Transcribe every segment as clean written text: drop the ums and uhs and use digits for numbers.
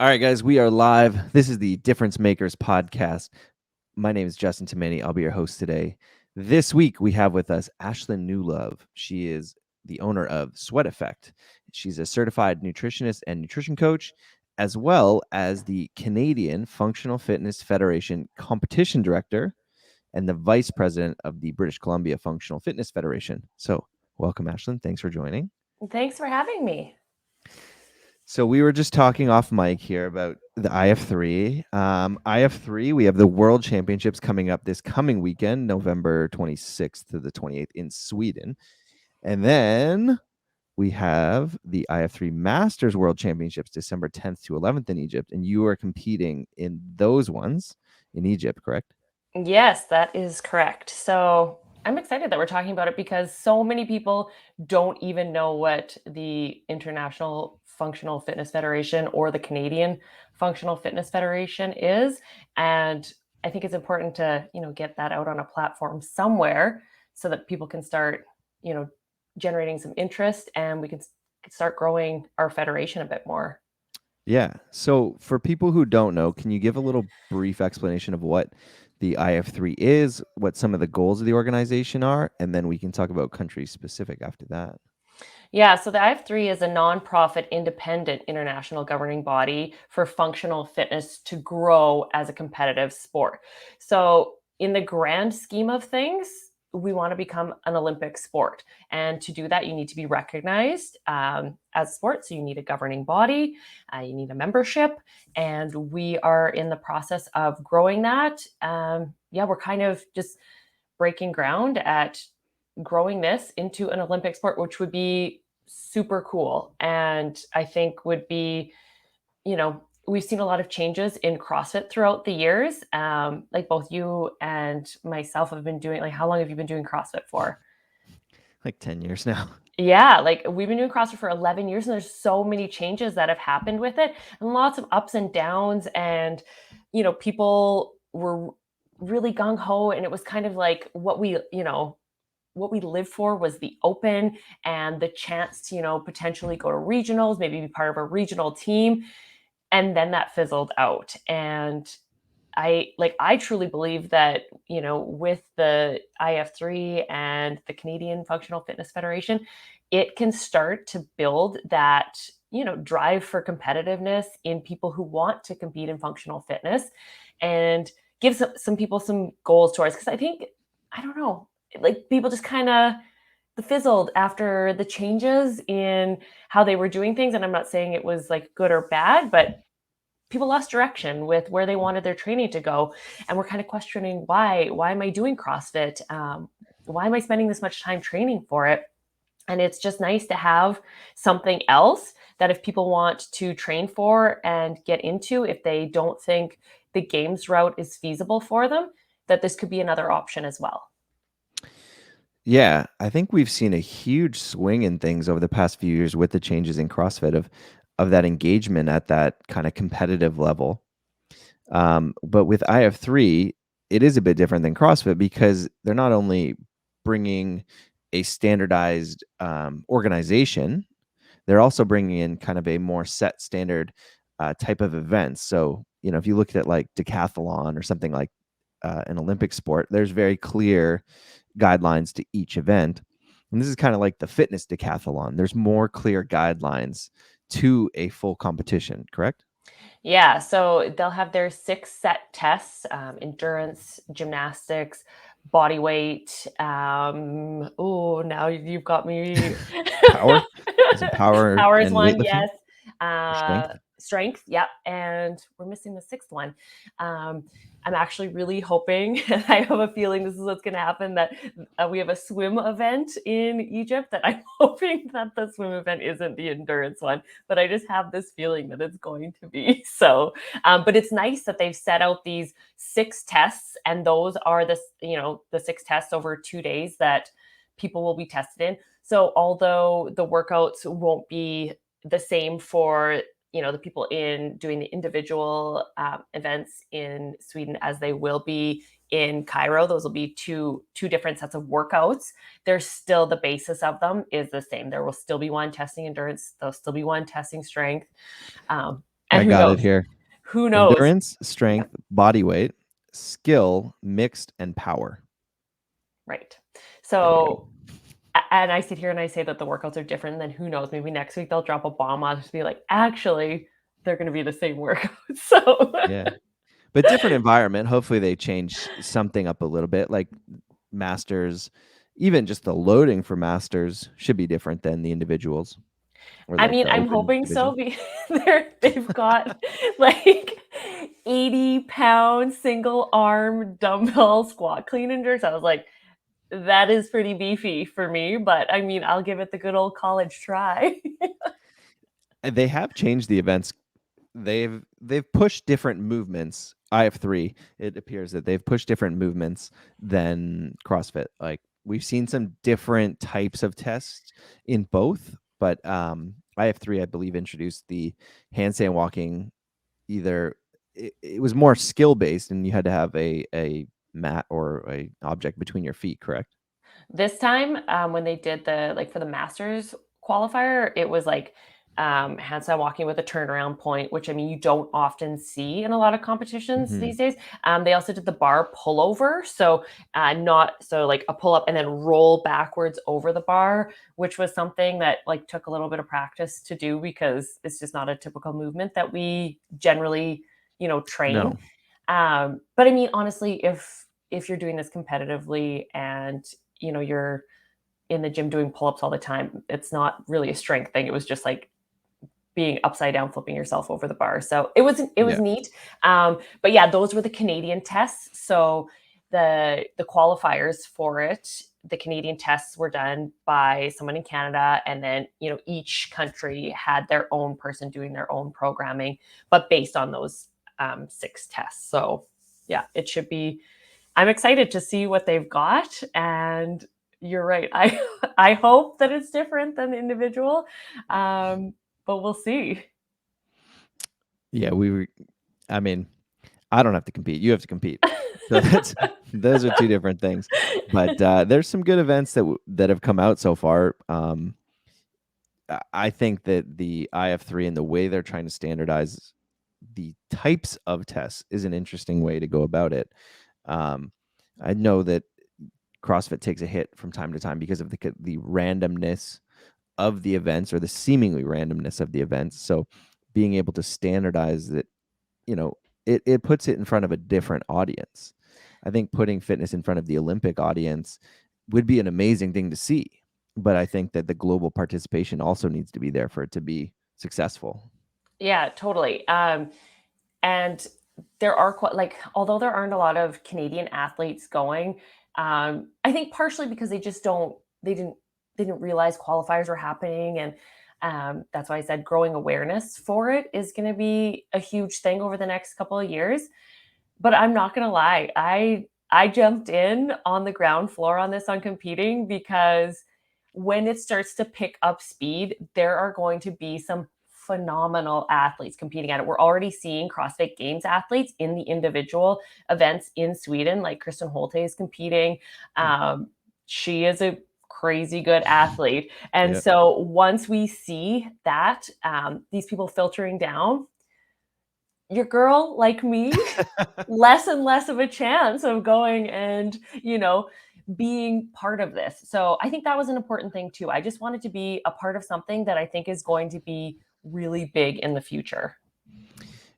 All right, guys, we are live. This is the Difference Makers podcast. My name is Justin Tomini. I'll be your host today. This week, we have with us Ashlyn Newlove. She is the owner of Sweat Effect. She's a certified nutritionist and nutrition coach, as well as the Canadian Functional Fitness Federation competition director and the vice president of the British Columbia Functional Fitness Federation. So, welcome, Ashlyn. Thanks for joining. Thanks for having me. So we were just talking off mic here about the IF3. IF3, we have the World Championships coming up this coming weekend, November 26th to the 28th in Sweden. And then we have the IF3 Masters World Championships, December 10th to 11th in Egypt. And you are competing in those ones in Egypt, correct? Yes, that is correct. So I'm excited that we're talking about it because so many people don't even know what the International Functional Fitness Federation or the Canadian Functional Fitness Federation is. And I think it's important to, get that out on a platform somewhere so that people can start, generating some interest and we can start growing our federation a bit more. Yeah. So for people who don't know, can you give a little brief explanation of what the IF3 is, what some of the goals of the organization are, and then we can talk about country specific after that. Yeah, so the IF3 is a nonprofit independent international governing body for functional fitness to grow as a competitive sport. So, in the grand scheme of things, we want to become an Olympic sport. And to do that, you need to be recognized as a sport. So, you need a governing body, you need a membership, and we are in the process of growing that. We're kind of just breaking ground at growing this into an Olympic sport, which would be super cool. And I think would be, we've seen a lot of changes in CrossFit throughout the years. Like both you and myself have been doing, like, how long have you been doing CrossFit for? Like 10 years now. Yeah, like we've been doing CrossFit for 11 years and there's so many changes that have happened with it and lots of ups and downs. And, people were really gung ho and it was kind of like what we lived for was the open and the chance to, potentially go to regionals, maybe be part of a regional team. And then that fizzled out. And I truly believe that, with the IF3 and the Canadian Functional Fitness Federation, it can start to build that, drive for competitiveness in people who want to compete in functional fitness and give some people some goals towards. Because I don't know, like people just kind of fizzled after the changes in how they were doing things. And I'm not saying it was like good or bad, but people lost direction with where they wanted their training to go. And we're kind of questioning why am I doing CrossFit? Why am I spending this much time training for it? And it's just nice to have something else that if people want to train for and get into, if they don't think the games route is feasible for them, that this could be another option as well. Yeah, I think we've seen a huge swing in things over the past few years with the changes in CrossFit of that engagement at that kind of competitive level. But with IF3, it is a bit different than CrossFit because they're not only bringing a standardized organization, they're also bringing in kind of a more set standard type of events. So, if you looked at like decathlon or something like an Olympic sport, there's very clear guidelines to each event. And this is kind of like the fitness decathlon. There's more clear guidelines to a full competition, correct? Yeah, so they'll have their 6 set tests: endurance, gymnastics, body weight. Oh, now you've got me. Power? Is it power Power is and one, weightlifting yes. or Uh, strength? Strength, yeah. And we're missing the 6th one. I'm actually really hoping, and I have a feeling this is what's going to happen, that we have a swim event in Egypt, that I'm hoping that the swim event isn't the endurance one, but I just have this feeling that it's going to be. So, but it's nice that they've set out these 6 tests, and those are the 6 tests over 2 days that people will be tested in. So although the workouts won't be the same for the people in doing the individual events in Sweden as they will be in Cairo, those will be two different sets of workouts. There's still the basis of them is the same. There will still be one testing endurance. There'll still be one testing strength. And I who got it knows? here. Who knows? Endurance, Yeah, strength, body weight, skill, mixed, and power. right. There we go. So, and I sit here and I say that the workouts are different, then who knows? Maybe next week they'll drop a bomb on us to be like, actually, they're going to be the same workout. So, Yeah. But different environment. Hopefully they change something up a little bit. Like masters, even just the loading for masters should be different than the individuals or I like mean, the I'm open hoping so. division. They've got like 80-pound single arm dumbbell squat clean and jerks. I was like, that is pretty beefy for me, but I mean, I'll give it the good old college try. And they have changed the events. They've pushed different movements. I have three. It appears that they've pushed different movements than CrossFit. Like we've seen some different types of tests in both, but I have three, I believe, introduced the handstand walking. Either it was more skill based, and you had to have a mat or a object between your feet. Correct? This time, when they did the like for the Masters qualifier, it was like handstand walking with a turnaround point, which I mean you don't often see in a lot of competitions Hmm. these days. They also did the bar pullover, so not so like a pull up and then roll backwards over the bar, which was something that like took a little bit of practice to do because it's just not a typical movement that we generally train. No. But I mean, honestly, if you're doing this competitively and you're in the gym doing pull-ups all the time, it's not really a strength thing. It was just like being upside down, flipping yourself over the bar. So it was Yeah. neat. But yeah, those were the Canadian tests. So the qualifiers for it, the Canadian tests were done by someone in Canada, and then each country had their own person doing their own programming, but based on those 6 tests. So yeah, it should be. I'm excited to see what they've got, and you're right. I hope that it's different than individual, but we'll see. Yeah. We were. I mean, I don't have to compete. You have to compete. So that's those are two different things. But there's some good events that have come out so far. I think that the IF3 and the way they're trying to standardize the types of tests is an interesting way to go about it. Um, I know that CrossFit takes a hit from time to time because of the randomness of the events or the seemingly randomness of the events. So being able to standardize it, it puts it in front of a different audience. I think putting fitness in front of the Olympic audience would be an amazing thing to see. But I think that the global participation also needs to be there for it to be successful. Yeah, totally. And there are quite like although there aren't a lot of Canadian athletes going, I think partially because they didn't realize qualifiers were happening, and that's why I said growing awareness for it is going to be a huge thing over the next couple of years. But I'm not going to lie, I jumped in on the ground floor on this on competing because when it starts to pick up speed, there are going to be some phenomenal athletes competing at it. We're already seeing CrossFit Games athletes in the individual events in Sweden, like Kristen Holte is competing. Hmm. She is a crazy good athlete. And Yeah. so once we see that, these people filtering down, your girl, like me, less and less of a chance of going and, being part of this. So I think that was an important thing too. I just wanted to be a part of something that I think is going to be really big in the future.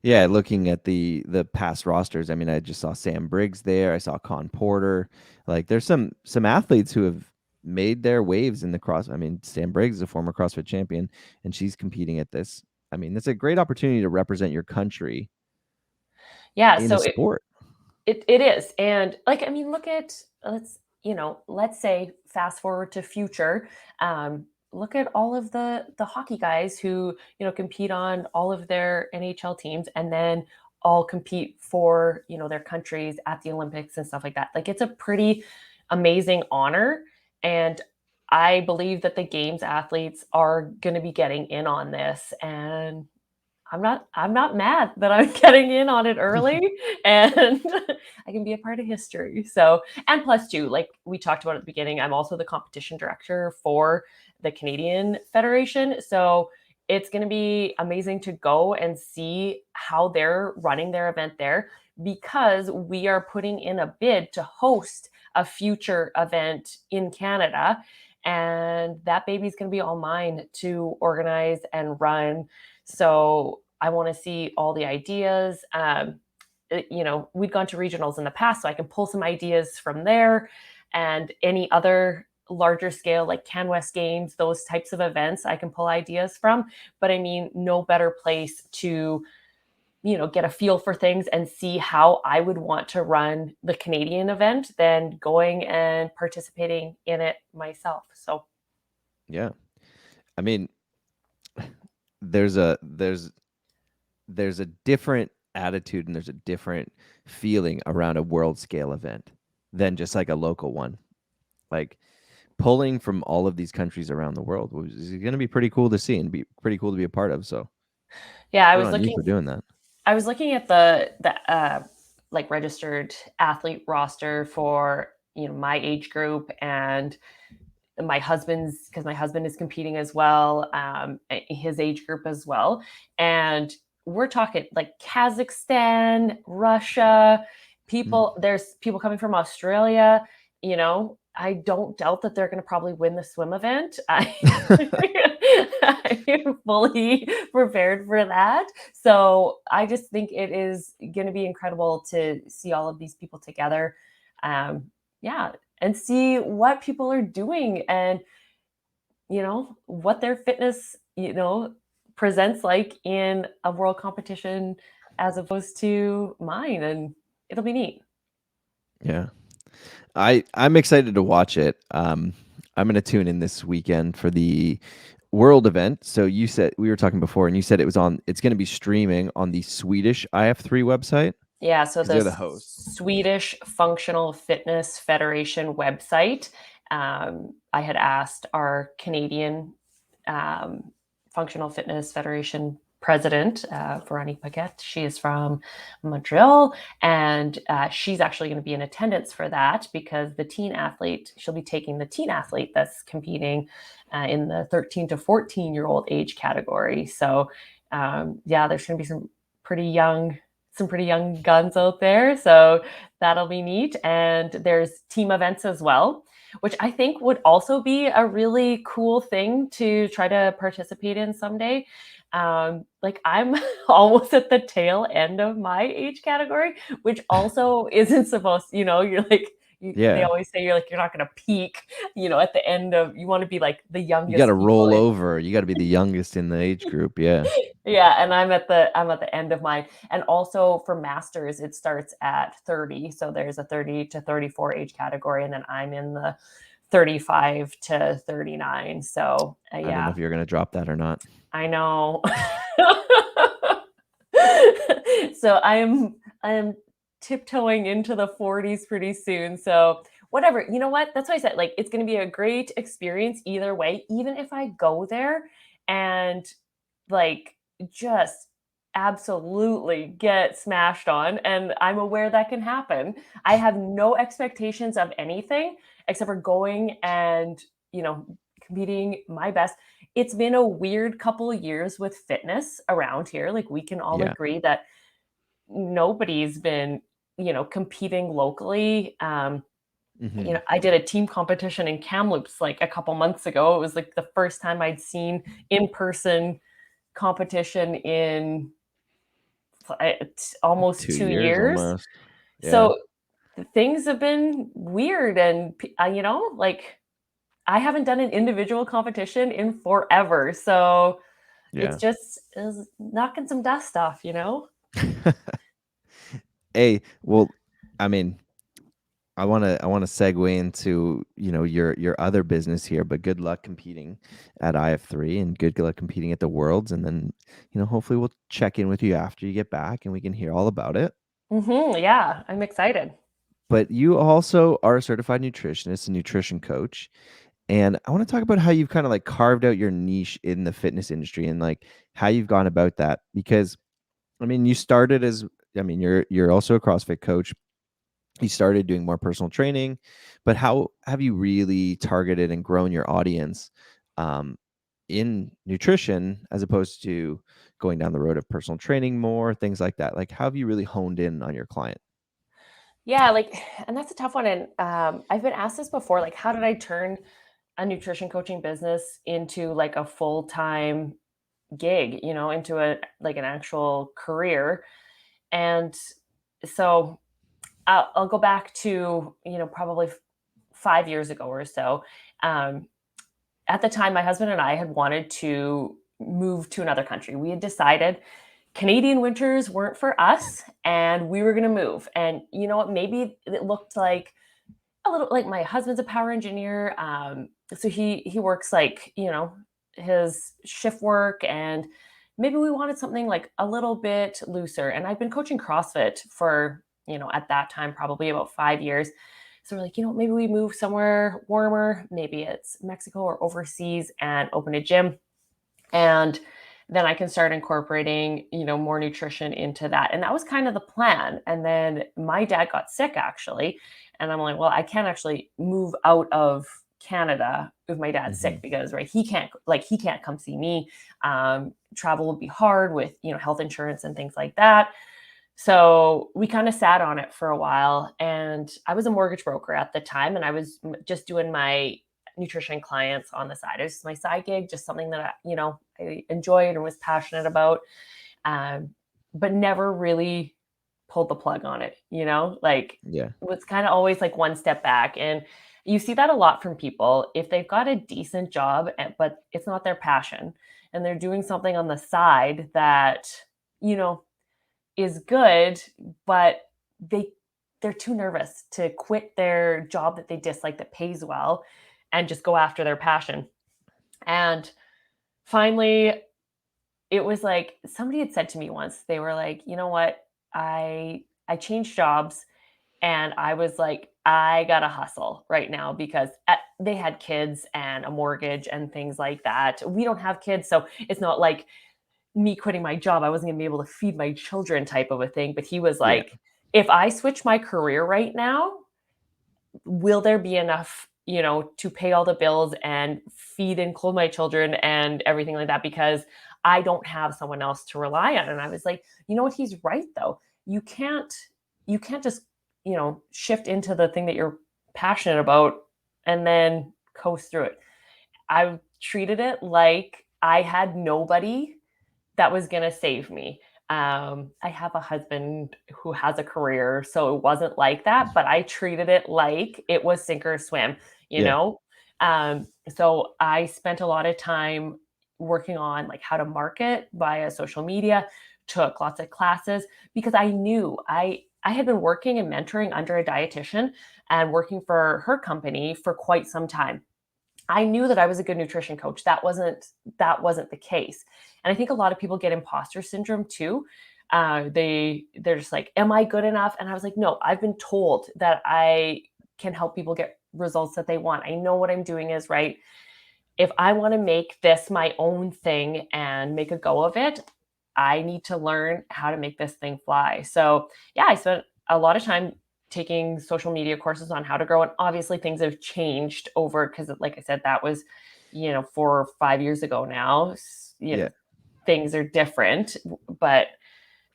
Yeah, looking at the past rosters, I mean, I just saw Sam Briggs there. I saw Con Porter. Like, there's some athletes who have made their waves in the cross. I mean, Sam Briggs is a former CrossFit champion, and she's competing at this. I mean, it's a great opportunity to represent your country Yeah, in a so it sport. it, it is. And like I mean, look at let's say fast forward to future. Look at all of the hockey guys who, compete on all of their NHL teams and then all compete for, their countries at the Olympics and stuff like that. Like it's a pretty amazing honor. And I believe that the games athletes are going to be getting in on this, and I'm not mad that I'm getting in on it early, and I can be a part of history. So, and plus too, like we talked about at the beginning, I'm also the competition director for the Canadian Federation. So it's going to be amazing to go and see how they're running their event there, because we are putting in a bid to host a future event in Canada. And that baby's going to be all mine to organize and run. So I want to see all the ideas. We'd gone to regionals in the past, so I can pull some ideas from there, and any other larger scale like CanWest Games, those types of events I can pull ideas from. But I mean, no better place to get a feel for things and see how I would want to run the Canadian event than going and participating in it myself. So Yeah. I mean, there's a different attitude and there's a different feeling around a world scale event than just like a local one. Like pulling from all of these countries around the world is going to be pretty cool to see and be pretty cool to be a part of. So yeah, good on you for doing that. I was looking at the like registered athlete roster for my age group and my husband's, because my husband is competing as well, his age group as well. And we're talking like Kazakhstan, Russia, there's people coming from Australia. I don't doubt that they're going to probably win the swim event. I'm fully prepared for that. So I just think it is going to be incredible to see all of these people together. Yeah, and see what people are doing and what their fitness presents like in a world competition as opposed to mine, and it'll be neat. Yeah. I'm excited to watch it. I'm going to tune in this weekend for the world event. So you said, we were talking before and you said it's going to be streaming on the Swedish IF3 website. Yeah, so They're the the host. Swedish Functional Fitness Federation website. I had asked our Canadian Functional Fitness Federation president, Veronique Paquette. She is from Montreal, and she's actually going to be in attendance for that because she'll be taking the teen athlete that's competing in the 13 to 14-year-old age category. So, yeah, there's going to be some pretty young guns out there. So that'll be neat. And there's team events as well, which I think would also be a really cool thing to try to participate in someday. Like I'm almost at the tail end of my age category, which also isn't supposed, you're like, they always say you're not going to peak, at the end of, you want to be like the youngest. You got to roll over. You got to be the youngest in the age group. Yeah. Yeah, and I'm at the end of mine. And also for masters, it starts at 30. So there's a 30 to 34 age category, and then I'm in the 35 to 39. So I don't know if you're going to drop that or not. I know. So I'm tiptoeing into the 40s pretty soon. So whatever, you know what? That's why I said, like, it's going to be a great experience either way, even if I go there and like just absolutely get smashed on. And I'm aware that can happen. I have no expectations of anything except for going and, competing my best. It's been a weird couple of years with fitness around here. Like we can all agree that nobody's been, competing locally. I did a team competition in Kamloops like a couple months ago. It was like the first time I'd seen in-person competition in almost 2 years. Almost. Yeah. So things have been weird, and like I haven't done an individual competition in forever. So it's knocking some dust off, Hey, well, I mean, I want to segue into, your other business here, but good luck competing at IF3 and good luck competing at the Worlds. And then, hopefully we'll check in with you after you get back and we can hear all about it. Yeah, I'm excited. But you also are a certified nutritionist and nutrition coach. And I want to talk about how you've kind of like carved out your niche in the fitness industry and like how you've gone about that. Because I mean, you started as, you're also a CrossFit coach. You started doing more personal training, but how have you really targeted and grown your audience in nutrition as opposed to going down the road of personal training more, things like that? Like, how have you really honed in on your client? Yeah, like, and that's a tough one. And I've been asked this before, like, how did I turn a nutrition coaching business into like a full-time gig, into a like an actual career? And so I'll go back to, probably 5 years ago or so. Um, at the time, my husband and I had wanted to move to another country. We had decided Canadian winters weren't for us and we were going to move. And you know what? Maybe it looked like a little like my husband's a power engineer. So he works like, his shift work, and maybe we wanted something like a little bit looser. And I've been coaching CrossFit for, at that time, probably about 5 years. So we're like, maybe we move somewhere warmer. Maybe it's Mexico or overseas and open a gym. And then I can start incorporating, more nutrition into that. And that was kind of the plan. And then my dad got sick actually. And I'm like, well, I can't actually move out of Canada if my dad's Mm-hmm. sick, because right, he can't come see me. Travel would be hard with, health insurance and things like that. So we kind of sat on it for a while, and I was a mortgage broker at the time, and I was just doing my nutrition clients on the side. It was my side gig, just something that I enjoyed and was passionate about, um, but never really pulled the plug on it. Like, Yeah. it was kind of always like one step back. And you see that a lot from people if they've got a decent job, but it's not their passion, and they're doing something on the side that you know is good, but they they're too nervous to quit their job that they dislike that pays well and just go after their passion. And finally, it was like somebody had said to me once, they were like, "You know what? I changed jobs, and I was like, I got to hustle right now because they had kids and a mortgage and things like that. We don't have kids, so it's not like me quitting my job, I wasn't gonna be able to feed my children type of a thing." But he was Yeah. like, if I switch my career right now, will there be enough, to pay all the bills and feed and clothe my children and everything like that? Because I don't have someone else to rely on. And I was like, you know what? He's right though. You can't, you can't just, shift into the thing that you're passionate about and then coast through it. I treated it like I had nobody that was gonna save me. I have a husband who has a career, so it wasn't like that, but I treated it like it was sink or swim, you Yeah. know? So I spent a lot of time working on like how to market via social media, took lots of classes because I knew I had been working and mentoring under a dietitian and working for her company for quite some time. I knew that I was a good nutrition coach. That wasn't the case. And I think a lot of people get imposter syndrome too. They're just like, am I good enough? And I was like, no, I've been told that I can help people get results that they want. I know what I'm doing is right. If I want to make this my own thing and make a go of it, I need to learn how to make this thing fly. So, yeah, I spent a lot of time taking social media courses on how to grow. And obviously, things have changed over because, like I said, that was, 4 or 5 years ago now. Yeah. Things are different, but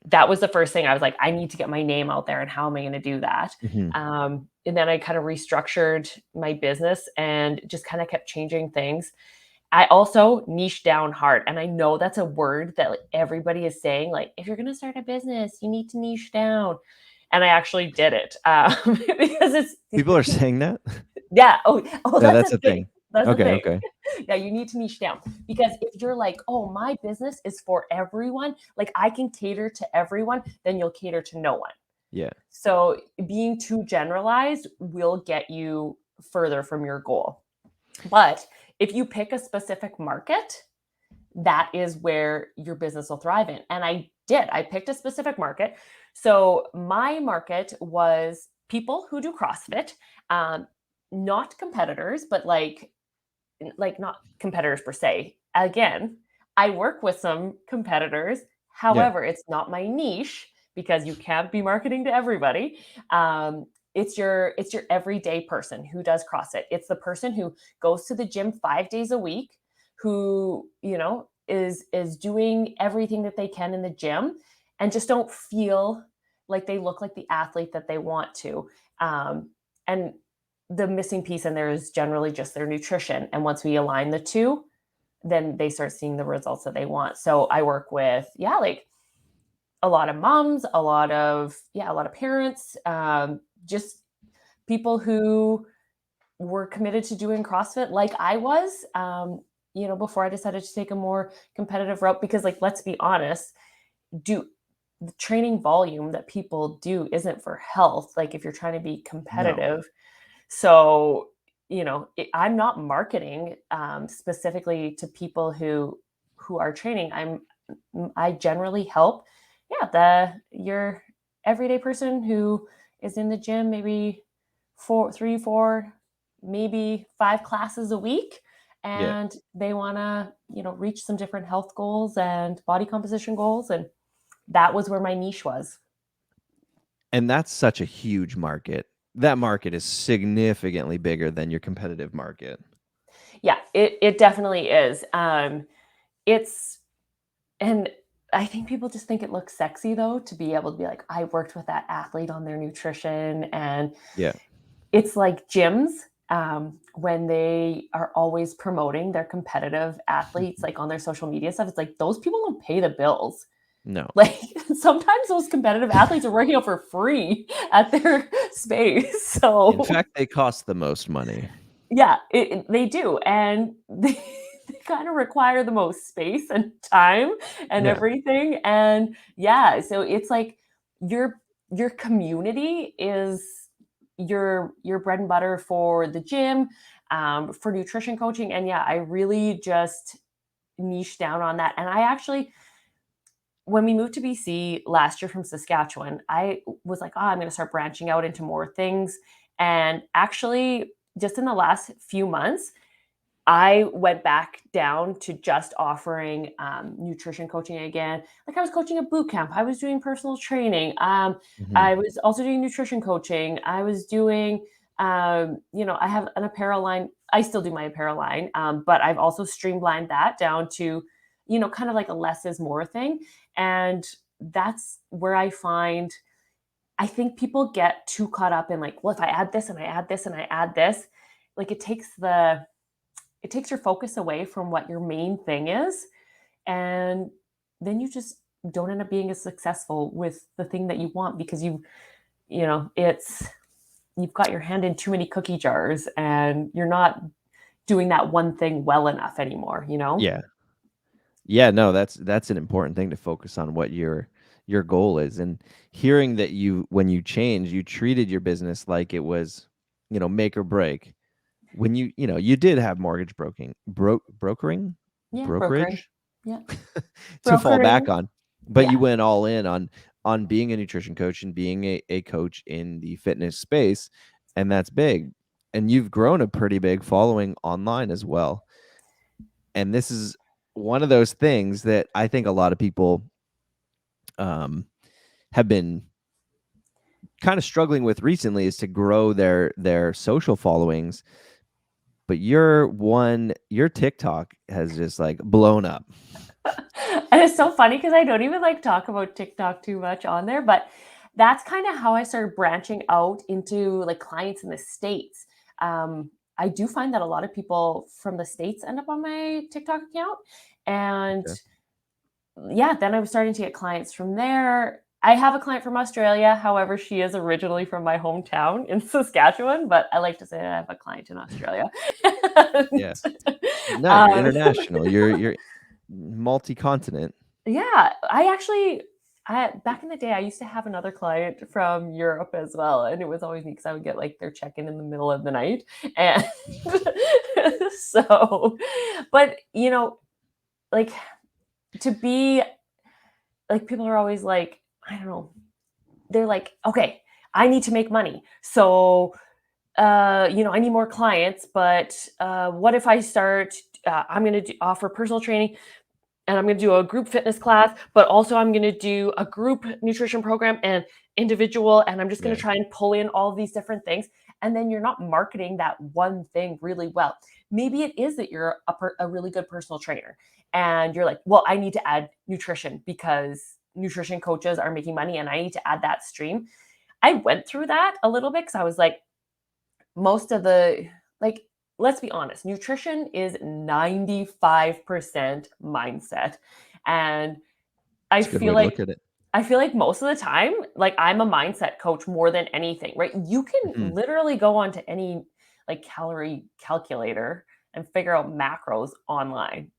that was the first thing I was like, I need to get my name out there. And how am I going to do that? Mm-hmm. And then I kind of restructured my business and just kind of kept changing things. I also niche down hard. And I know that's a word that like, everybody is saying, like, if you're going to start a business, you need to niche down. And I actually did it because People are it's, saying that? yeah. Oh, Yeah, that's that's a a thing. thing. That's a Okay, thing. okay. Yeah, you need to niche down because if you're like, oh, my business is for everyone, like I can cater to everyone, then you'll cater to no one. Yeah. So being too generalized will get you further from your goal. But if you pick a specific market, that is where your business will thrive in. And I did. I picked a specific market. So my market was people who do CrossFit, um, not competitors, but like not competitors per se. Again, I work with some competitors. Yeah. However, it's not my niche because you can't be marketing to everybody. It's your everyday person who does CrossFit. It's the person who goes to the gym 5 days a week, who, is doing everything that they can in the gym and just don't feel like they look like the athlete that they want to. And the missing piece in there is generally just their nutrition. And once we align the two, then they start seeing the results that they want. So I work with, like a lot of moms, a lot of parents, just people who were committed to doing CrossFit like I was, before I decided to take a more competitive route. Because, like, let's be honest, do the training volume that people do isn't for health. Like, if you're trying to be No. competitive, so I'm not marketing specifically to people who are training. I generally help, the your everyday person who is in the gym maybe 4 maybe 5 classes a week, Yeah. and they want to reach some different health goals and body composition goals, and that was where my niche was. And that's such a huge market. That market is significantly bigger than your competitive market. Yeah, it definitely is. It's And I think people just think it looks sexy, though, to be able to be like, I worked with that athlete on their nutrition. And Yeah. it's like gyms, when they are always promoting their competitive athletes, like on their social media stuff. It's like those people don't pay the bills. No. Like, sometimes those competitive athletes are working out for free at their space. In So fact, they cost the most money. yeah, they do, and they kinda require the most space and time and Yeah. everything, and yeah, so it's like your community is your bread and butter for the gym, for nutrition coaching, and yeah, I really just niche down on that. And I actually, when we moved to BC last year from Saskatchewan, I was like, "Oh, I'm gonna start branching out into more things." And actually, just in the last few months, I went back down to just offering nutrition coaching again. Like, I was coaching a boot camp, I was doing personal training. Mhm. I was also doing nutrition coaching. I was doing, I have an apparel line. I still do my apparel line, but I've also streamlined that down to, kind of like a less is more thing. And that's where I think people get too caught up in like, well, if I add this and I add this and I add this, like it takes your focus away from what your main thing is. And then you just don't end up being as successful with the thing that you want, because it's you've got your hand in too many cookie jars and you're not doing that one thing well enough anymore. Yeah. Yeah, no, that's an important thing to focus on what your goal is, and hearing that you when you change, you treated your business like it was, make or break. When you did have mortgage brokering? Yeah, brokering. Brokerage? Yeah. To fall back Brokering. on, but you Yeah. went all in on being a nutrition coach and being a coach in the fitness space, and that's big, and you've grown a pretty big following online as well, and this is one of those things that I think a lot of people, um, have been kinda struggling with recently is to grow their social followings, but your TikTok has just, like, blown up. And it's so funny because I don't even like talk about TikTok too much on there, but that's kind of how I started branching out into like clients in the States. I do find that a lot of people from the States end up on my TikTok account. And Okay. yeah, then I was starting to get clients from there. I have a client from Australia. However, she is originally from my hometown in Saskatchewan, but I like to say I have a client in Australia. Yeah. And, No, you're um, international, you're multi-continent. yeah, I back in the day, I used to have another client from Europe as well, and it was always neat because I would get, like, their check-in in the middle of the night, and so but, like, to be like, people are always like, I don't know, they're like, "Okay, I need to make money, so, I need more clients, but, what if I start, I'm gonna offer personal training, and I'm gonna do a group fitness class, but also I'm gonna do a group nutrition program and individual, and I'm just gonna Yeah. try and pull in all of these different things." and then you're not marketing that one thing really well. Maybe it is that you're a really good personal trainer and you're like, well, I need to add nutrition because nutrition coaches are making money and I need to add that stream. I went through that a little bit because I was like, most of the, like, let's be honest, nutrition is 95% mindset. And I It's a good feel way to like look at it. I feel like most of the time, like I'm a mindset coach more than anything, right? You can Mhm. literally go onto any like calorie calculator and figure out macros online,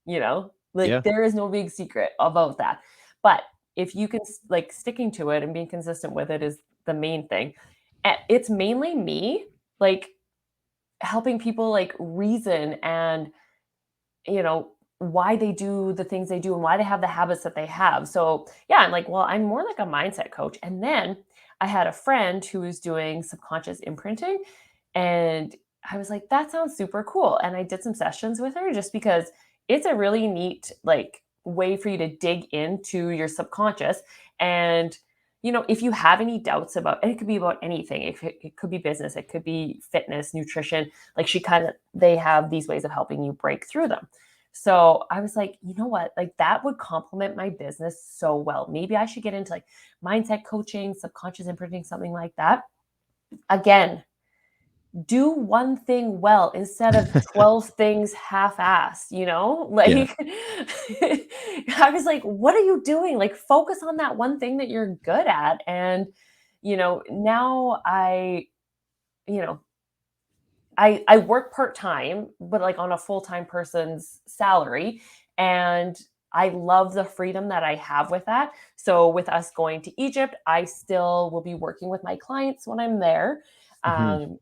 Like Yeah. there is no big secret about that. But if you can like sticking to it and being consistent with it is the main thing. It's mainly me like helping people like reason and why they do the things they do and why they have the habits that they have. So, yeah, I'm like, well, I'm more like a mindset coach. And then I had a friend who was doing subconscious imprinting and I was like, that sounds super cool. And I did some sessions with her just because it's a really neat like way for you to dig into your subconscious and if you have any doubts about, and it could be about anything, it could be business, it could be fitness, nutrition, like they have these ways of helping you break through them. So I was like, you know what? Like that would complement my business so well. Maybe I should get into like mindset coaching, subconscious imprinting, something like that. Again, do one thing well instead of 12 things half-assed, Yeah. Like I was like, what are you doing? Like focus on that one thing that you're good at. And, now you know, I work part-time, but like on a full-time person's salary. And I love the freedom that I have with that. So with us going to Egypt, I still will be working with my clients when I'm there. Mhm. Um,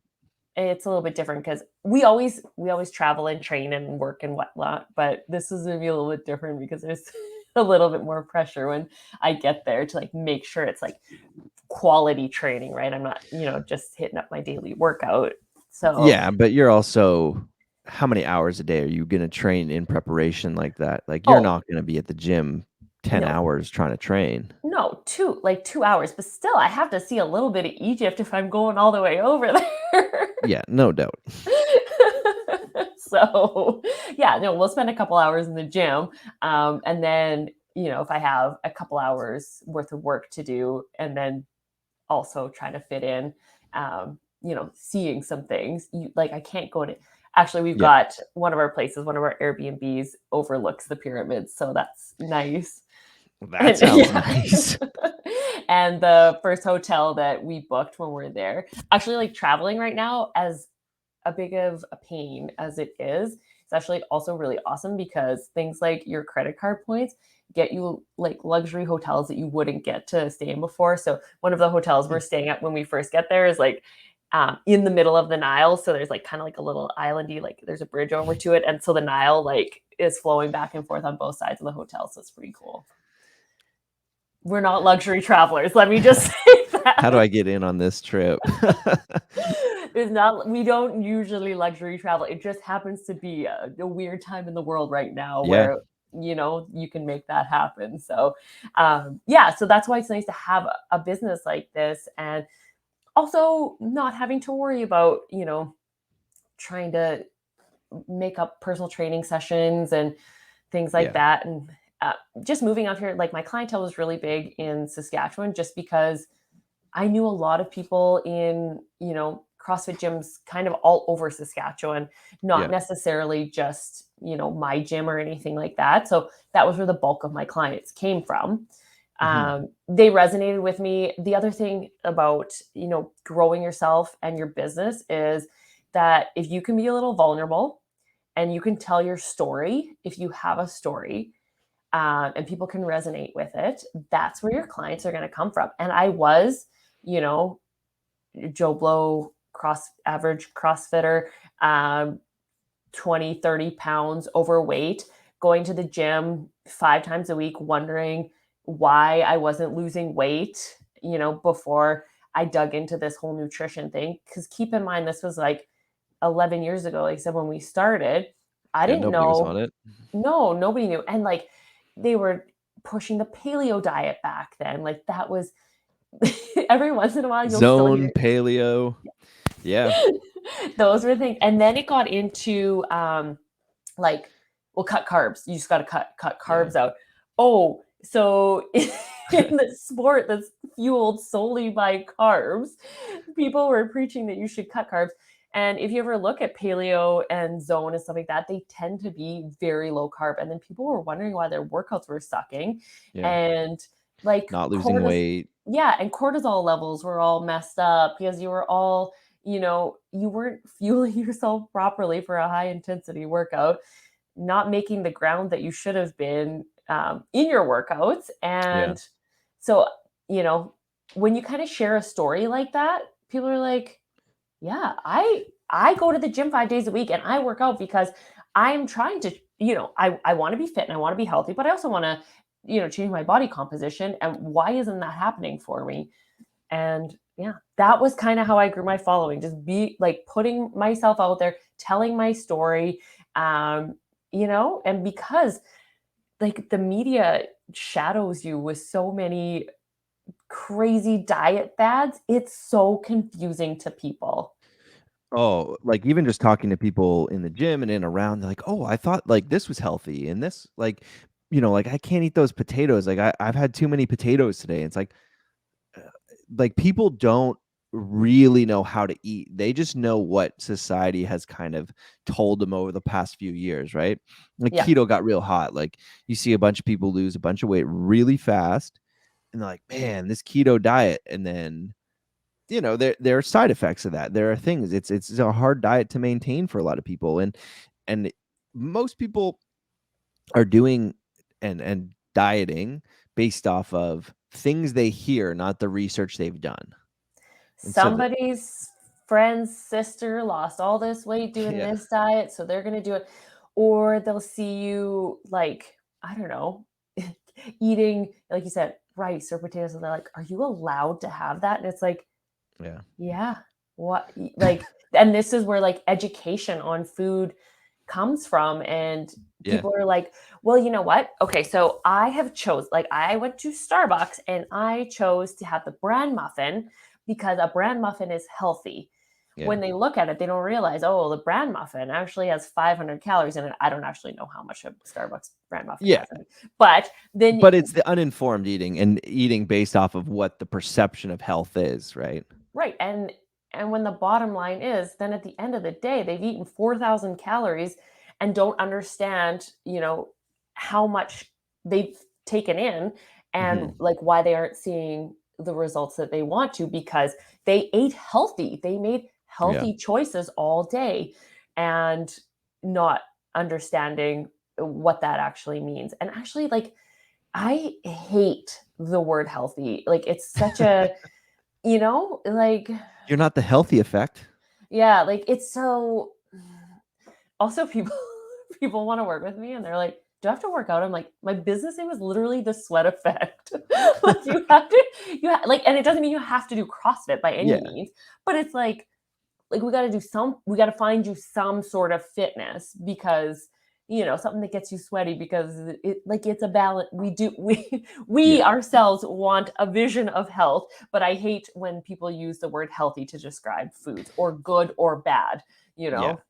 it's a little bit different because we always travel and train and work and whatnot, but this is gonna be a little bit different because there's a little bit more pressure when I get there to like make sure it's like quality training, right? I'm not, just hitting up my daily workout. So Yeah, but you're also how many hours a day are you gonna train in preparation like that? Like, you're oh not gonna be at the gym 10 no, hours trying to train. no, 2 hours, but still I have to see a little bit of Egypt if I'm going all the way over there. Yeah, no doubt. So, yeah, no, we'll spend a couple hours in the gym, and then, if I have a couple hours worth of work to do, and then also trying to fit in, seeing some things. Like I can't go to. Actually, we've Yeah. got one of our places, one of our Airbnbs overlooks the pyramids, so that's nice. That And sounds yeah. nice. And the first hotel that we booked when we're there, actually, like traveling right now, as a big of a pain as it is, it's actually also really awesome because things like your credit card points get you like luxury hotels that you wouldn't get to stay in before. So one of the hotels we're Mm. staying at when we first get there is like in the middle of the Nile. So there's like kind of like a little islandy, like there's a bridge over to it. And so the Nile like is flowing back and forth on both sides of the hotel. So it's pretty cool. We're not luxury travelers. Let me just say How do that. I get in on this trip? It's not, we don't usually luxury travel. It just happens to be a weird time in the world right now Yeah. where, you can make that happen. So, yeah, so that's why it's nice to have a business like this and also not having to worry about, trying to make up personal training sessions and things like Yeah. that. And uh, just moving out here, like my clientele was really big in Saskatchewan just because I knew a lot of people in, CrossFit gyms kind of all over Saskatchewan, not Yeah. necessarily just, my gym or anything like that. So that was where the bulk of my clients came from. Mhm. They resonated with me. The other thing about, growing yourself and your business is that if you can be a little vulnerable and you can tell your story, if you have a story, and people can resonate with it, that's where your clients are going to come from. And I was, you know, Joe Blow, average CrossFitter, um, 20, 30 pounds overweight, going to the gym 5 times a week, wondering why I wasn't losing weight, before I dug into this whole nutrition thing. Because keep in mind, this was like 11 years ago, like I said, when we started, I Yeah, didn't nobody was on know. it. No, nobody knew. And like they were pushing the paleo diet back then. Like that was every once in a while you'll still Zone, hear. paleo. Yeah. Those were things. And then it got into like, well, cut carbs. You just got to cut Yeah. carbs out. Oh, so in the sport that's fueled solely by carbs, people were preaching that you should cut carbs. And if you ever look at paleo and zone and stuff like that, they tend to be very low carb. And then people were wondering why their workouts were sucking. Yeah. And like Not losing weight. yeah, and cortisol levels were all messed up because you were all, you weren't fueling yourself properly for a high intensity workout, not making the ground that you should have been in your workouts. Yeah. And so, you know, when you kind of share a story like that, people are like, yeah, I go to the gym 5 days a week and I work out because I'm trying to, I want to be fit and I want to be healthy, but I also want to, change my body composition. And why isn't that happening for me? And yeah, that was kind of how I grew my following. Just be like putting myself out there, telling my story, and because like the media shadows you with so many crazy diet fads, it's so confusing to people. Oh, like even just talking to people in the gym and in around, they're like, "Oh, I thought like this was healthy and this like, like I can't eat those potatoes. Like I've had too many potatoes today." It's like people don't really know how to eat. They just know what society has kind of told them over the past few years, right? Like Yeah. keto got real hot. Like you see a bunch of people lose a bunch of weight really fast and they're like, "Man, this keto diet." And then there are side effects of that. There are things. It's a hard diet to maintain for a lot of people, and most people are doing and dieting based off of things they hear, not the research they've done. And so the Somebody's friend's sister lost all this weight doing yeah, this diet, so they're gonna do it. Or they'll see you like, I don't know, eating, like you said, rice or potatoes, and they're like, "Are you allowed to have that?" And it's like, yeah, yeah, like, and this is where like education on food comes from. And yeah, people are like, well, you know what? Okay, so I have like I went to Starbucks and I chose to have the bran muffin because a bran muffin is healthy. yeah, When they look at it, they don't realize, oh, the bran muffin actually has 500 calories in it. I don't actually know how much a Starbucks bran muffin yeah. has in it. But then, But it's the uninformed eating and eating based off of what the perception of health is, right? right, and when the bottom line is, then at the end of the day, they've eaten 4,000 calories and don't understand, how much they've taken in, Hmm. and like why they aren't seeing the results that they want to, because they ate healthy. They made Yeah, healthy choices all day and not understanding what that actually means. And actually, like, I hate the word healthy. Like, it's such a, like, you're not the healthy effect. yeah, like, it's so also people people wanna work with me and they're like, "Do I have to work out?" I'm like, "My business name is literally The Sweat Effect." Like, like, and it doesn't mean you have to do CrossFit by any Yeah, means, but it's like, we gotta find you some sort of fitness because, something that gets you sweaty, because it's a balance. We yeah, ourselves want a vision of health, but I hate when people use the word healthy to describe foods, or good or bad, you yeah, know?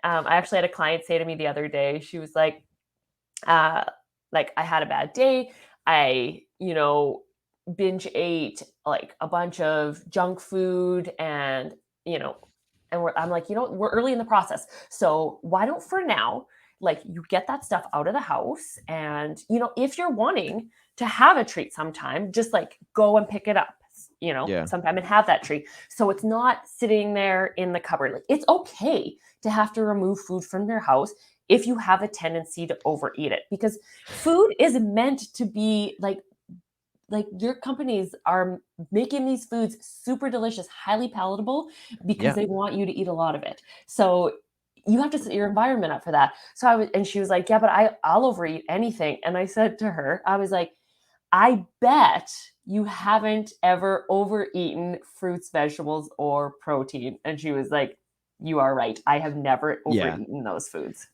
I actually had a client say to me the other day, she was uh, like, I had a bad day. I, binge ate like a bunch of junk food, and, you know, I'm like, we're early in the process. So why don't, for now, like, you get that stuff out of the house, and, if you're wanting to have a treat sometime, just like go and pick it up, yeah, sometime, and have that treat. So it's not sitting there in the cupboard. Like, it's okay to have to remove food from your house if you have a tendency to overeat it, because food is meant to be like your companies are making these foods super delicious, highly palatable, because yeah. they want you to eat a lot of it. So you have to set your environment up for that. And she was like, yeah, but I'll overeat anything. And I said to her, I was like, I bet you haven't ever overeaten fruits, vegetables, or protein. And she was like, you are right. I have never Yeah. overeaten those foods.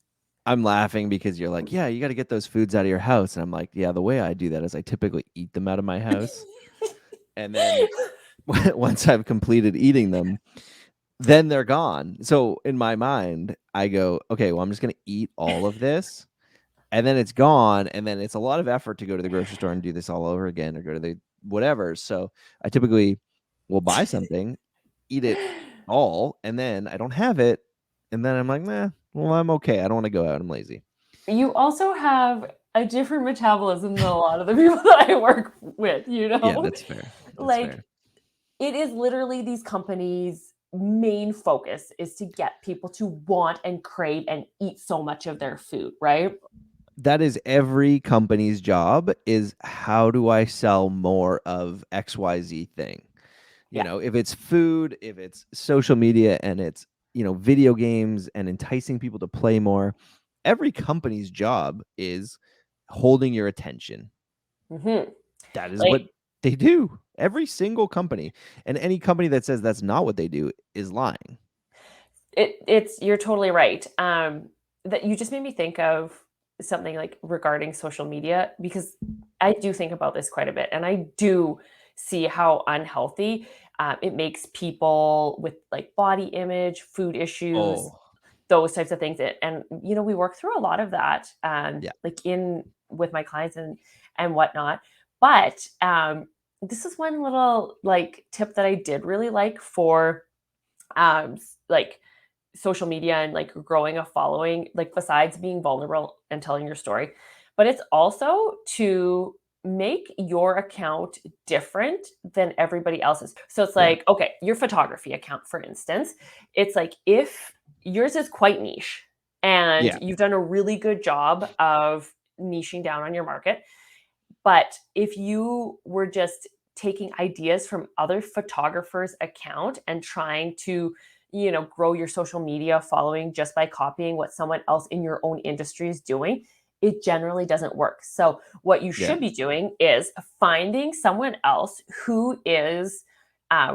I'm laughing because you're like, "Yeah, you gotta get those foods out of your house," and I'm like, "Yeah, the way I do that is I typically eat them out of my house, and then once I've completed eating them, then they're gone. So in my mind, I go, okay, well, I'm just going to eat all of this and then it's gone. And then it's a lot of effort to go to the grocery store and do this all over again or go to the whatever. So I typically will buy something, eat it all, and then I don't have it. And then I'm like, nah, well, I'm okay. I don't want to go out. I'm lazy. You also have a different metabolism than a lot of the people that I work with, Yeah, that's fair. That's Like, fair. it is literally these companies' main focus is to get people to want and crave and eat so much of their food, right? That is every company's job is how do I sell more of XYZ thing? You Yeah. know, if it's food, if it's social media and it's, video games and enticing people to play more, every company's job is holding your attention. Mhm. That is what Like, they do. Every single company. And any company that says that's not what they do is lying. it's you're totally right. That you just made me think of something like regarding social media because I do think about this quite a bit, and I do see how unhealthy it makes people with like body image, food issues, Oh, those types of things. And we work through a lot of that, yeah. like in with my clients and whatnot. But this is one little like tip that I did really like for like social media and like growing a following, like besides being vulnerable and telling your story, but it's also to make your account different than everybody else's. So it's Yeah. like, okay, your photography account, for instance, it's like if yours is quite niche and Yeah. you've done a really good job of niching down on your market, but if you were just taking ideas from other photographers' account and trying to, grow your social media following just by copying what someone else in your own industry is doing, it generally doesn't work. So, what you Yeah. should be doing is finding someone else who is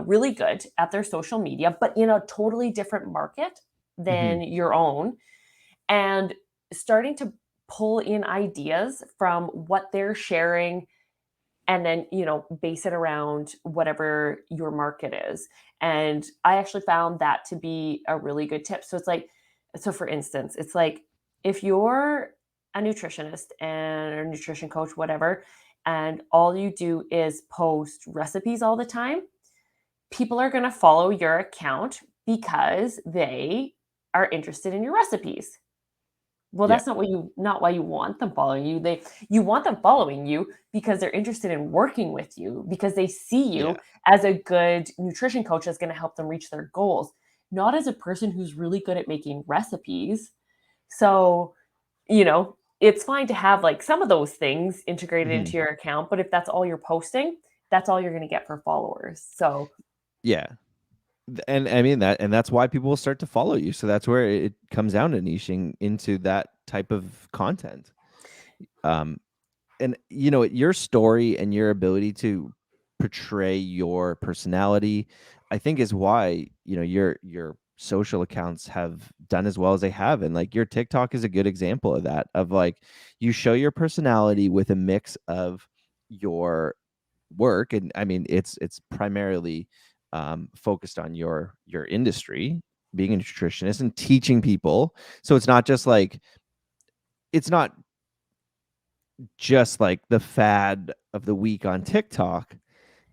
really good at their social media, but in a totally different market Hmm. than your own, and starting to pull in ideas from what they're sharing and then base it around whatever your market is. And I actually found that to be a really good tip. So it's like, so for instance, it's like if you're a nutritionist and a nutrition coach, whatever, and all you do is post recipes all the time, people are going to follow your account because they are interested in your recipes. Well, Yeah. that's not why you want them following you. You want them following you because they're interested in working with you, because they see Yeah. you as a good nutrition coach that's gonna help them reach their goals, not as a person who's really good at making recipes. So, it's fine to have, like, some of those things integrated Hmm. into your account, but if that's all you're posting, that's all you're gonna get for followers. So, Yeah. And I mean that, and that's why people will start to follow you. So that's where it comes down to niching into that type of content. Um, and your story and your ability to portray your personality, I think is why, your social accounts have done as well as they have. And like your TikTok is a good example of that, of like you show your personality with a mix of your work. And I mean it's primarily focused on your industry, being a nutritionist and teaching people. So it's not just like the fad of the week on TikTok,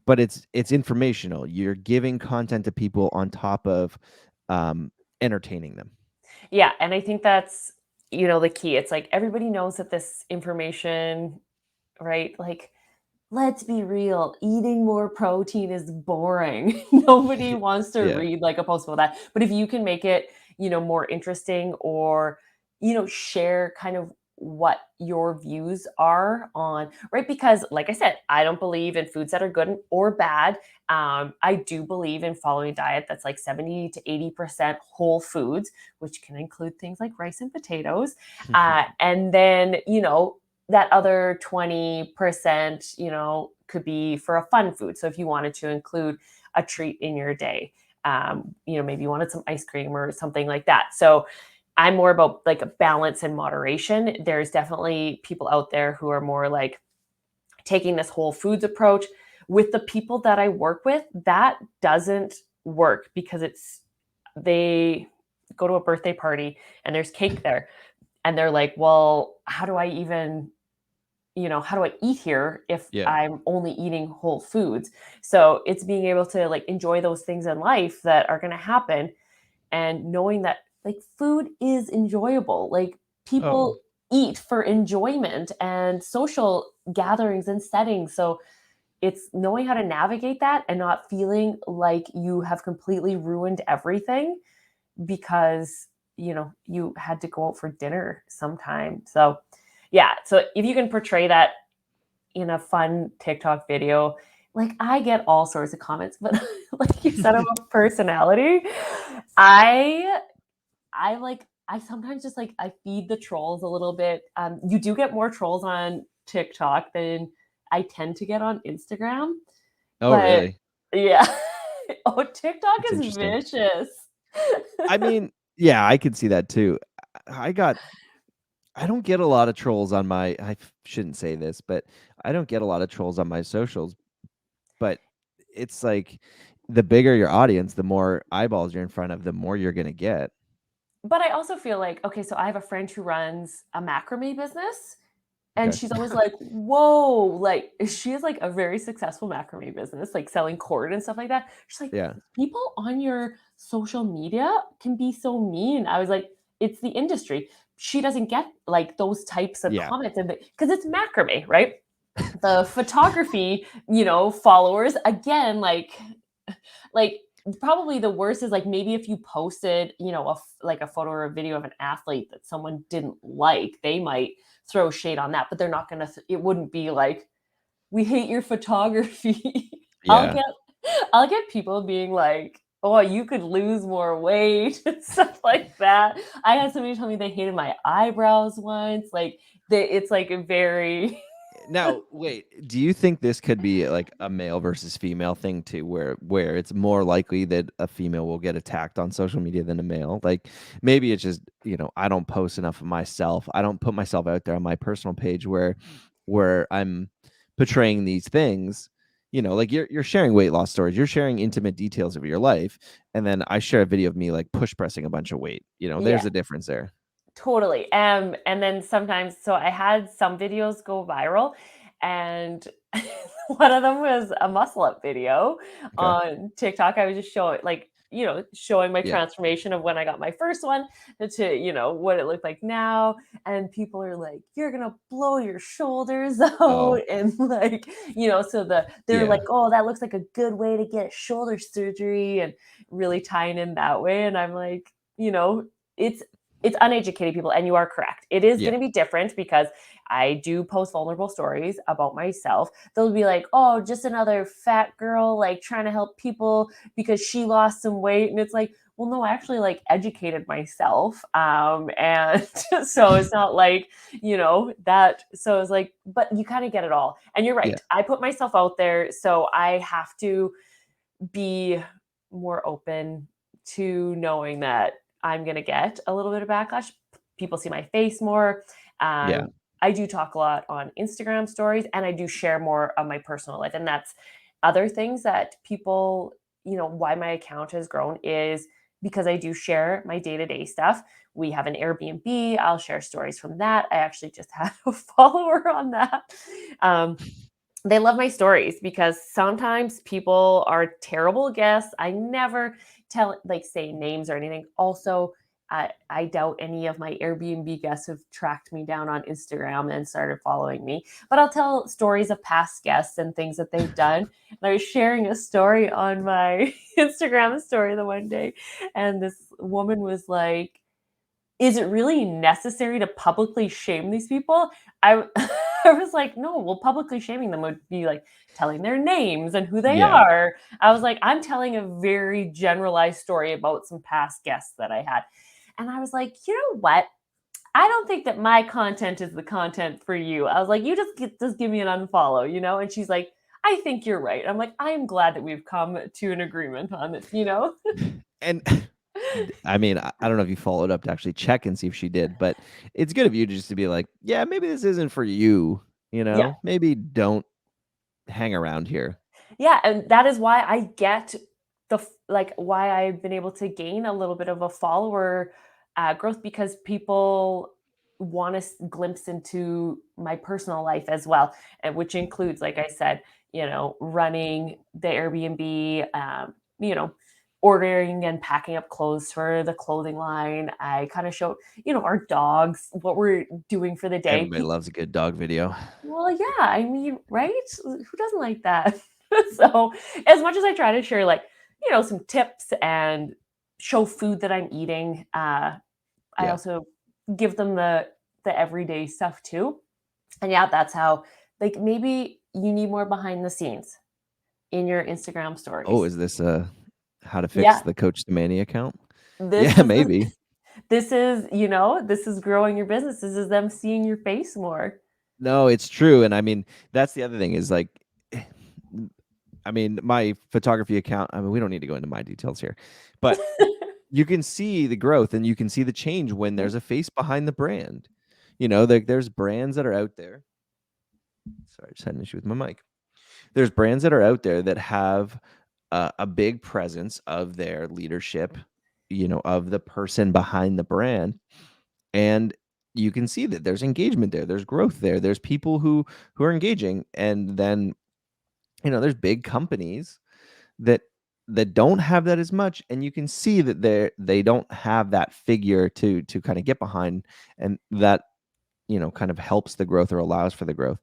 but it's informational. You're giving content to people on top of um, entertaining them. yeah, and I think that's, the key. It's like everybody knows that this information, right? Like, let's be real, eating more protein is boring. Nobody wants to Yeah. read like a post about that. But if you can make it, more interesting or, share kind of what your views are on, right? Because like I said, I don't believe in foods that are good or bad. I do believe in following a diet that's like 70 to 80% whole foods, which can include things like rice and potatoes. And then, that other 20%, could be for a fun food. So if you wanted to include a treat in your day, maybe you wanted some ice cream or something like that. So I'm more about like a balance and moderation. There's definitely people out there who are more like taking this whole foods approach. With the people that I work with, that doesn't work because it's they go to a birthday party and there's cake there, and they're like, well, how do I even, how do I eat here if Yeah. I'm only eating whole foods? So it's being able to like enjoy those things in life that are going to happen, and knowing that like food is enjoyable. Like Oh, people eat for enjoyment and social gatherings and settings. So it's knowing how to navigate that and not feeling like you have completely ruined everything because you had to go out for dinner sometime. So yeah, so if you can portray that in a fun TikTok video, like I get all sorts of comments, but like you said about personality, I I sometimes just like I feed the trolls a little bit. You do get more trolls on TikTok than I tend to get on Instagram, oh, but really? yeah. Oh, TikTok That's is interesting. vicious. I mean, yeah, I could see that too. I got I don't get a lot of trolls on my shouldn't say this, but I don't get a lot of trolls on my socials, but it's like the bigger your audience, the more eyeballs you're in front of, the more you're gonna get. But I also feel like, okay, so I have a friend who runs a macrame business, and Okay. she's always like, "Whoa," like, she has, like, a very successful macrame business, like, selling cord and stuff like that. She's like, Yeah. "People on your social media can be so mean." I was like, "It's the industry." She doesn't get, like, those types of Yeah. comments, and because it's macrame, right? The photography, followers, again, like, probably the worst is, like, maybe if you posted, like, a photo or a video of an athlete that someone didn't like, they might throw shade on that, but they're not gonna it wouldn't be like, "We hate your photography." I'll Yeah. get I'll get people being like, "Oh, you could lose more weight," and stuff like that. I had somebody tell me they hated my eyebrows once, like, it's, like, a very Now, wait, do you think this could be like a male versus female thing too, where it's more likely that a female will get attacked on social media than a male? Like maybe it's just, I don't post enough of myself. I don't put myself out there on my personal page where I'm portraying these things. Like you're sharing weight loss stories, you're sharing intimate details of your life, and then I share a video of me like push pressing a bunch of weight. Yeah. There's a difference there. Totally. And then sometimes, so I had some videos go viral, and one of them was a muscle up video Okay. on TikTok. I was just showing my Yeah. transformation of when I got my first one to, what it looked like now. And people are like, "You're gonna blow your shoulders out." Oh, And like, so they're yeah. like, "Oh, that looks like a good way to get shoulder surgery," and really tying in that way. And I'm like, it's it's uneducated people, and you are correct. It is Yeah. going to be different because I do post vulnerable stories about myself. They'll be like, "Oh, just another fat girl like trying to help people because she lost some weight," and it's like, well, no, I actually like educated myself, and so it's not like that. So it's like, but you kind of get it all, and you're Yeah. right. I put myself out there, so I have to be more open to knowing that I'm gonna get a little bit of backlash. People see my face more. Yeah. I do talk a lot on Instagram stories, and I do share more of my personal life. And that's other things that people, why my account has grown is because I do share my day to day stuff. We have an Airbnb. I'll share stories from that. I actually just had a follower on that. Um, they love my stories because sometimes people are terrible guests. I never say names or anything. Also, I doubt any of my Airbnb guests have tracked me down on Instagram and started following me. But I'll tell stories of past guests and things that they've done. And I was sharing a story on my Instagram story the one day, and this woman was like, is it really necessary to publicly shame these people? I I was like, no, well, publicly shaming them would be like telling their names and who they Yeah. are. I was like, I'm telling a very generalized story about some past guests that I had. And I was like, you know what? I don't think that my content is the content for you. I was like, you just give me an unfollow. And she's like, I think you're right. I'm like, I am glad that we've come to an agreement on it. And I mean, I don't know if you followed up to actually check and see if she did, but it's good of you just to be like, "Yeah, maybe this isn't for you," you Yeah. know? Maybe don't hang around here. Yeah, and that is why I get like why I've been able to gain a little bit of a follower growth, because people want to glimpse into my personal life as well, and which includes, like I said, running the Airbnb, ordering and packing up clothes for the clothing line. I kind of show, our dogs, what we're doing for the day. Everybody loves a good dog video. Well, yeah, I mean, right? Who doesn't like that? So, as much as I try to share, like, some tips and show food that I'm eating, I Yeah. also give them the everyday stuff too. And yeah, that's how, like, maybe you need more behind the scenes in your Instagram Oh, stories. is this how to fix Yeah, the Coach the Manny account? this Yeah, is maybe. this is growing your business. This is them seeing your face more. No, it's true. And I mean, that's the other thing is like, I mean, my photography account, I mean, we don't need to go into my details here, but you can see the growth and you can see the change when there's a face behind the brand. There's brands that are out there. Sorry, I just had an issue with my mic. There's brands that are out there that have a big presence of their leadership, of the person behind the brand. And you can see that there's engagement there, there's growth there, there's people who are engaging. And then, there's big companies that don't have that as much, and you can see that they don't have that figure to kind of get behind, and that kind of helps the growth or allows for the growth.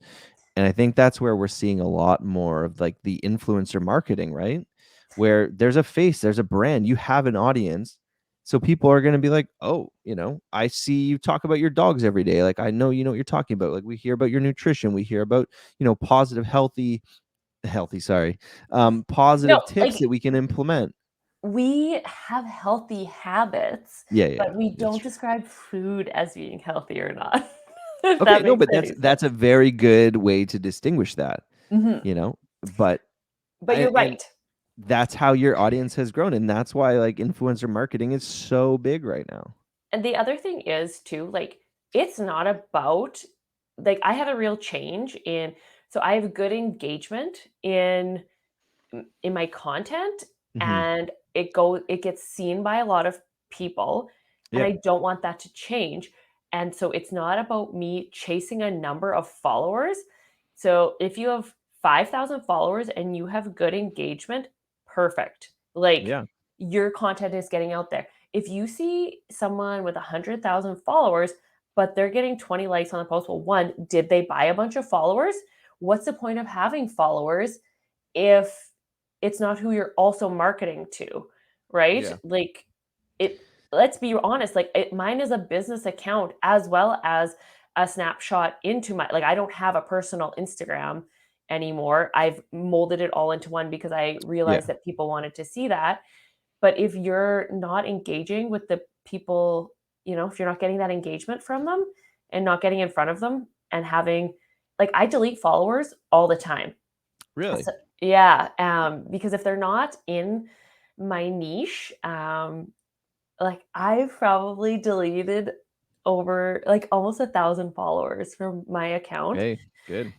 And I think that's where we're seeing a lot more of like the influencer marketing, right? Where there's a face, there's a brand, you have an audience. So people are going to be like, oh, I see you talk about your dogs every day. Like, I know you know what you're talking about. Like, we hear about your nutrition. We hear about, positive, sorry, No, positive tips like, that we can implement. we have healthy habits, Yeah, yeah, but we it's don't true. describe food as being healthy or not, if Okay, that no, makes but that's any that's sense. a very good way to distinguish that, Mhm. you know. But But you're and right. that's how your audience has grown, and that's why like influencer marketing is so big right now. And the other thing is too, like, it's not about, like, I have a real change in, so I have good engagement in my content, Hmm. and it gets seen by a lot of people, and Yeah, I don't want that to change. And so it's not about me chasing a number of followers. So if you have 5,000 followers and you have good engagement, perfect. Like, yeah, your content is getting out there. If you see someone with 100,000 followers, but they're getting 20 likes on the post, well, one, did they buy a bunch of followers? What's the point of having followers if it's not who you're also marketing to, right? yeah. Like, it let's be honest, like, mine is a business account as well as a snapshot into my, like, I don't have a personal Instagram anymore. I've molded it all into one because I realized Yeah, that people wanted to see that. But if you're not engaging with the people, if you're not getting that engagement from them and not getting in front of them and having, like, I delete followers all the time. really. So yeah, because if they're not in my niche, like, I've probably deleted over, like, almost 1,000 followers from my account, Hey, good.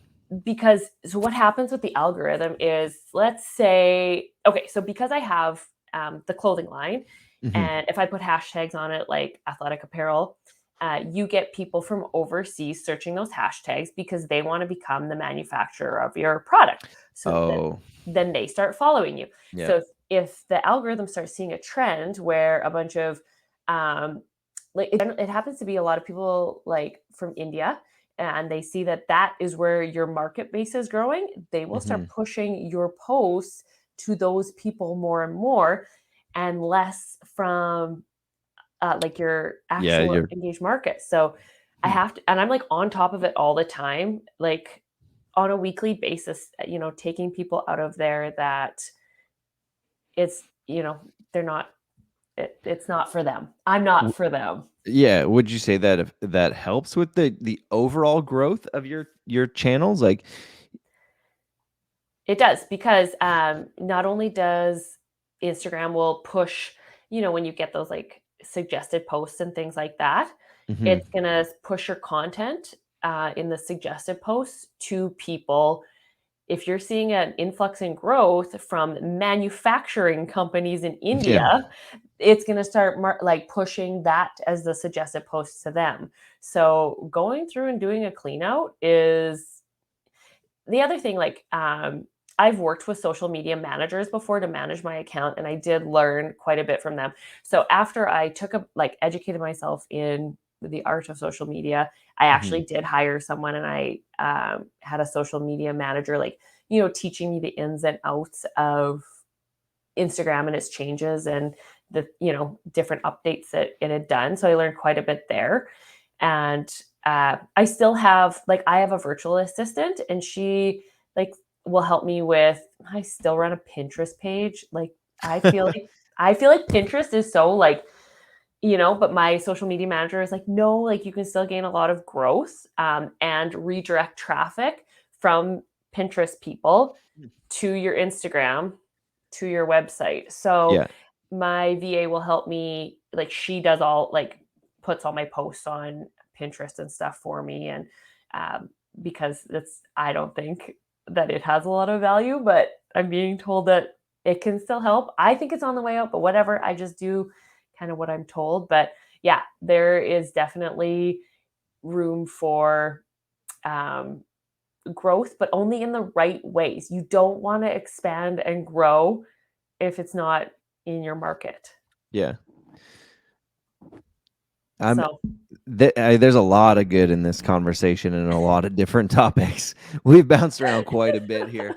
because so what happens with the algorithm is, let's say, okay, so because I have the clothing line, Hmm. and if I put hashtags on it like athletic apparel, you get people from overseas searching those hashtags because they want to become the manufacturer of your product. So Oh, then they start following you. yeah. So if the algorithm starts seeing a trend where a bunch of um, like, it happens to be a lot of people like from India, and they see that that is where your market base is growing, they will Hmm. start pushing your posts to those people more and more, and less from like your Yeah, actual you're. engaged market. So I Hmm. have to, and I'm like on top of it all the time, like on a weekly basis, taking people out of there that it's, they're not, it's not for them. I'm not for them. Yeah, would you say that if that helps with the overall growth of your channels? Like, It does, because not only does Instagram will push, when you get those like suggested posts and things like that, mhm, it's gonna push your content in the suggested posts to people if you're seeing an influx in growth from manufacturing companies in India, Yeah. it's going to start like pushing that as the suggested post to them. So going through and doing a clean out is the other thing. Like, I've worked with social media managers before to manage my account, and I did learn quite a bit from them. So after I took a like educated myself in the art of social media, I Mhm. actually did hire someone, and I had a social media manager, like, teaching me the ins and outs of Instagram and its changes and the different updates that it had done. So I learned quite a bit there, and I still have like I have a virtual assistant, and she like will help me with. I still run a Pinterest page. Like I feel like Pinterest is so like but my social media manager is like, no, like you can still gain a lot of growth and redirect traffic from Pinterest people to your Instagram, to your website. So Yeah. my VA will help me, like she does all like puts all my posts on Pinterest and stuff for me. And um, because it's I don't think that it has a lot of value, but I'm being told that it can still help. I think it's on the way out, but whatever. I just do kind of what I'm told. But yeah, there is definitely room for um, growth, but only in the right ways. You don't want to expand and grow if it's not in your market. Yeah. I'm So, there's a lot of good in this conversation and a lot of different topics. We've bounced around quite a bit here.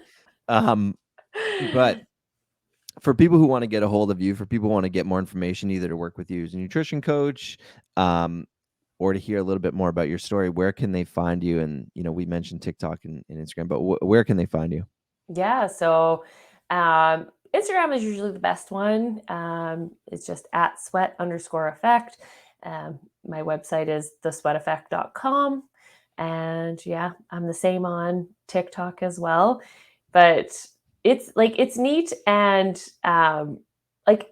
Um, but for people who want to get a hold of you, for people who want to get more information, either to work with you as a nutrition coach, um, or to hear a little bit more about your story, where can they find you? And, we mentioned TikTok and Instagram, but where can they find you? yeah. So, Instagram is usually the best one. It's just at sweat_effect. My website is thesweateffect.com. And yeah, I'm the same on TikTok as well. But it's neat. And like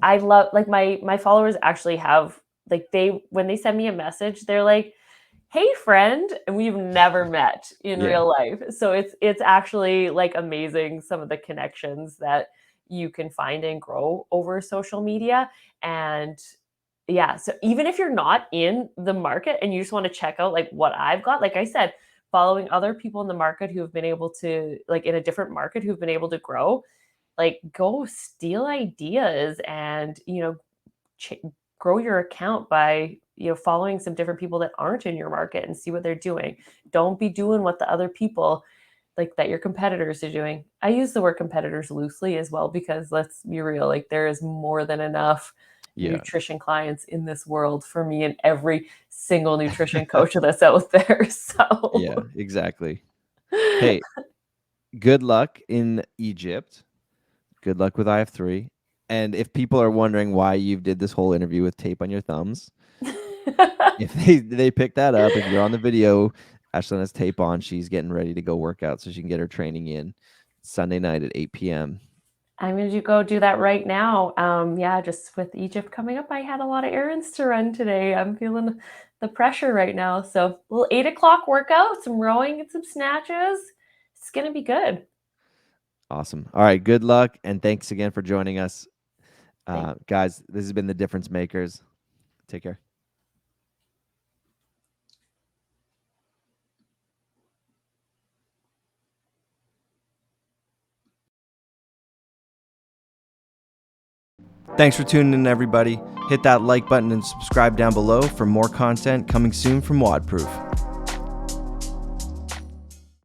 I love like my followers actually have like they when they send me a message, they're like, hey friend, and we've never met in Yeah. real life. So it's actually like amazing some of the connections that you can find and grow over social media. And yeah, so even if you're not in the market and you just want to check out like what I've got, like I said, following other people in the market who have been able to like in a different market who've been able to grow, like go steal ideas and ch- grow your account by following some different people that aren't in your market and see what they're doing. Don't be doing what the other people like that your competitors are doing. I use the word competitors loosely as well because let's be real, like there is more than enough Yeah. nutrition clients in this world for me and every single nutrition coach that's out there. Yeah, So exactly. Hey, good luck in Egypt. Good luck with IF3. And if people are wondering why you did this whole interview with tape on your thumbs, if they pick that up, if you're on the video, Ashlyn has tape on. She's getting ready to go work out so she can get her training in Sunday night at 8 p.m. I'm going to go do that right now. Yeah, just with Egypt coming up, I had a lot of errands to run today. I'm feeling the pressure right now. So, a little 8 o'clock workout, some rowing and some snatches. It's going to be good. Awesome. All right. Good luck. And thanks again for joining us. Thank Guys, this has been the Difference Makers. Take care. Thanks for tuning in, everybody. Hit that like button and subscribe down below for more content coming soon from WODProof.